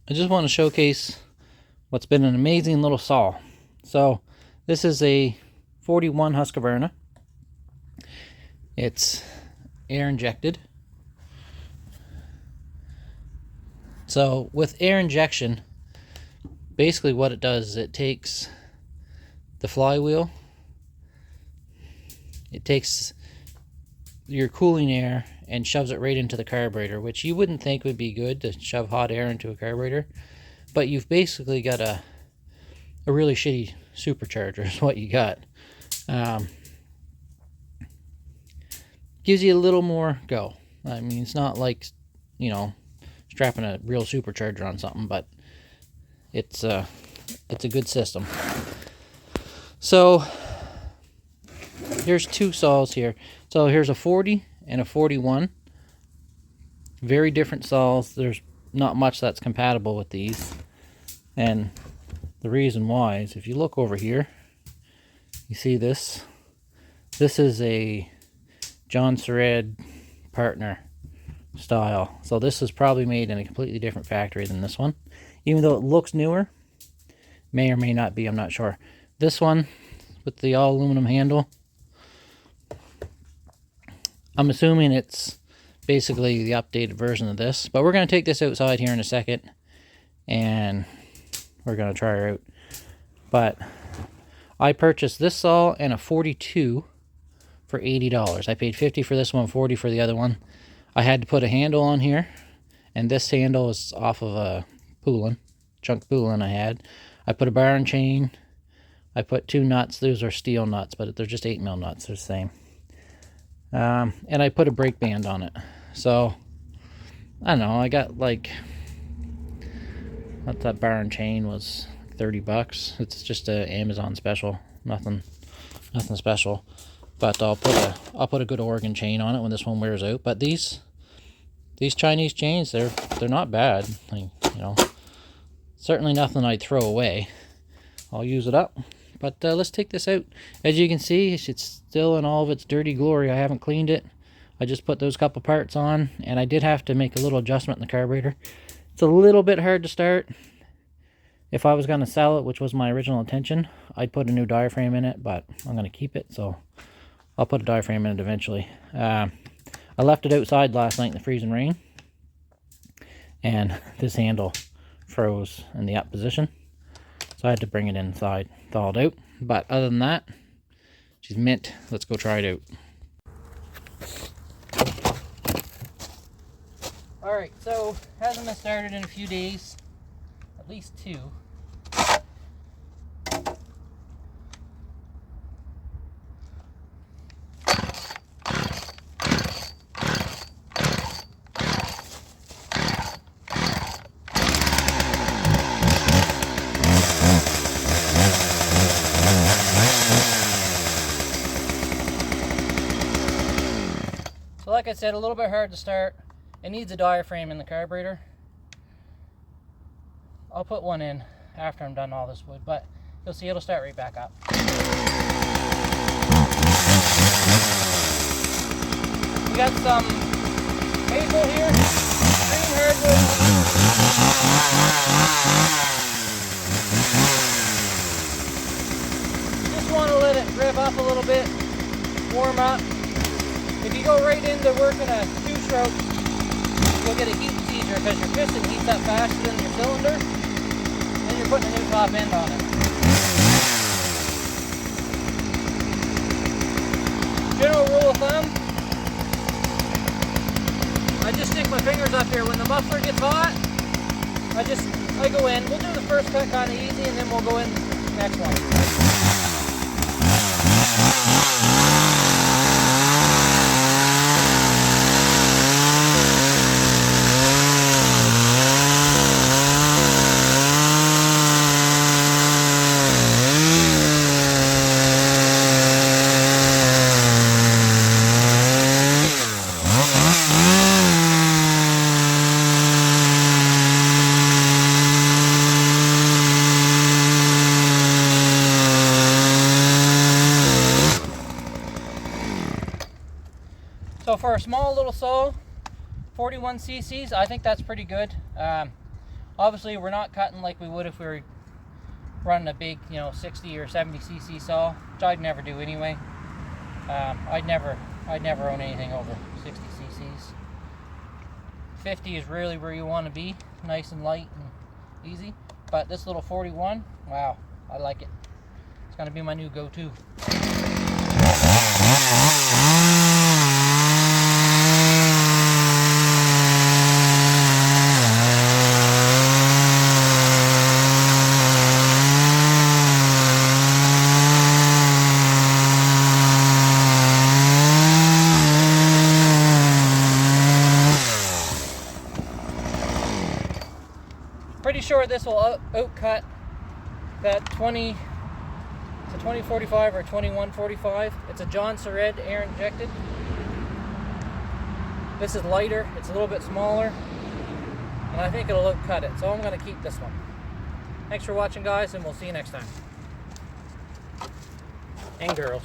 I just want to showcase what's been an amazing little saw. So this is a 41 Husqvarna. It's air injected. So with air injection, basically what it does is it takes the flywheel, it takes your cooling air and shoves it right into the carburetor, which you wouldn't think would be good to shove hot air into a carburetor, but you've basically got a really shitty supercharger is what you got. Gives you a little more go. I mean, it's not like, you know, strapping a real supercharger on something, but it's a good system. So here's two saws here. So here's a 40 and a 41. Very different saws. There's not much that's compatible with these. And the reason why is if you look over here, you see this. This is a John Sered partner style. So this is probably made in a completely different factory than this one. Even though it looks newer, may or may not be, I'm not sure. This one with the all aluminum handle, I'm assuming it's basically the updated version of this, but we're going to take this outside here in a second and we're going to try her out. But I purchased this saw and a 42 for $80. I paid $50 for this one, $40 for the other one. I had to put a handle on here, and this handle is off of a chunk pulling I had. I put a bar and chain. I put two nuts. Those are steel nuts, but they're just 8mm nuts. They're the same. And I put a brake band on it. So, I don't know. I got like, what that bar and chain was, $30. It's just a Amazon special. Nothing special. But I'll put a good Oregon chain on it when this one wears out. But these Chinese chains, they're not bad. Like, you know, certainly nothing I'd throw away. I'll use it up. But let's take this out. As you can see, it's still in all of its dirty glory. I haven't cleaned it. I just put those couple parts on, and I did have to make a little adjustment in the carburetor. It's a little bit hard to start. If I was going to sell it, which was my original intention, I'd put a new diaphragm in it, but I'm going to keep it, so I'll put a diaphragm in it eventually. I left it outside last night in the freezing rain, and this handle froze in the up position, so I had to bring it inside, thaw it out. But other than that, she's mint. Let's go try it out. Alright, so hasn't been started in a few days, at least 2. So like I said, a little bit hard to start. It needs a diaphragm in the carburetor. I'll put one in after I'm done all this wood, but you'll see it'll start right back up. We got some maple here, green hardwood. Just want to let it rev up a little bit, warm up. If you go right into working a 2-stroke, you'll get a heat seizure because your piston heats up faster than your cylinder, and you're putting a new top end on it. General rule of thumb, I just stick my fingers up here. When the muffler gets hot, I go in. We'll do the first cut kind of easy, and then we'll go in the next one. for a small little saw, 41 cc's, I think that's pretty good. Obviously, we're not cutting like we would if we were running a big, 60 or 70 cc saw, which I'd never do anyway. I'd never own anything over 60 cc's. 50 is really where you want to be, nice and light and easy. But this little 41, wow, I like it. It's gonna be my new go-to. Pretty sure this will outcut that 2045 or 2145. It's a John Sered air injected. This is lighter, it's a little bit smaller, and I think it'll outcut it, so I'm going to keep this one. Thanks for watching, guys, and we'll see you next time. And girls.